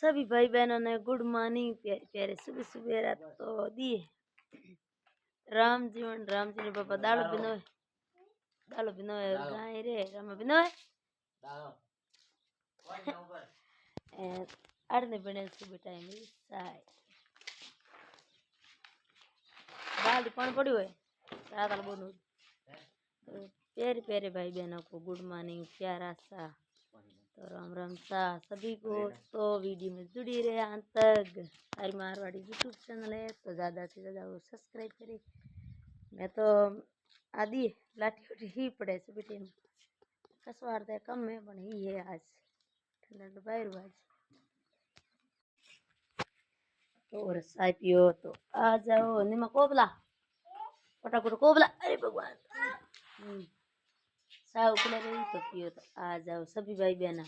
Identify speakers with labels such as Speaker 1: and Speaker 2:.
Speaker 1: सभी भाई बहनों ने गुड मॉर्निंग प्यारे प्यारे सुबह सुबह रात तो दिए। राम जीवन राम जी ने पापा दालो बिनो गाय रे राम बिनो अड़ने बने सुबह टाइम साय दाल कौन पड़ी हुए रात बोलू तो प्यारे प्यारे भाई बहनों को गुड मॉर्निंग प्यारा सा तो राम राम सा सभी को। तो वीडियो में जुड़ी रहे अंत तक। हरी मारवाड़ी यूट्यूब चैनल है तो ज़्यादा से ज़्यादा वो सब्सक्राइब करे। मैं तो आदि लाठी उठी ही पड़े से बेटे कसवार दे कम है पण ही है आज ठंडा बाहर आज तो और चाय पियो तो आ जाओ निमा कोबला फटाफट कोबला अरे भगवान चाय उकले रही तो पियो तो आ जाओ सभी भाई बहना।